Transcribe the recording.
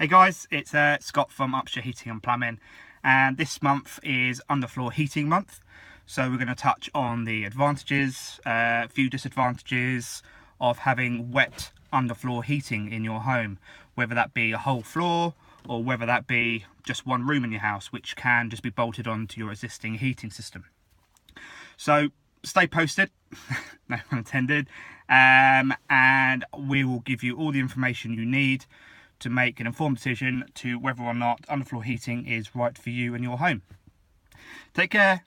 Hey guys, it's Scott from Upsher Heating and Plumbing, and this month is Underfloor Heating Month. So we're going to touch on the advantages, a few disadvantages of having wet underfloor heating in your home, whether that be a whole floor or whether that be just one room in your house, which can just be bolted onto your existing heating system. So stay posted, no pun intended, and we will give you all the information you need to make an informed decision to whether or not underfloor heating is right for you and your home. Take care.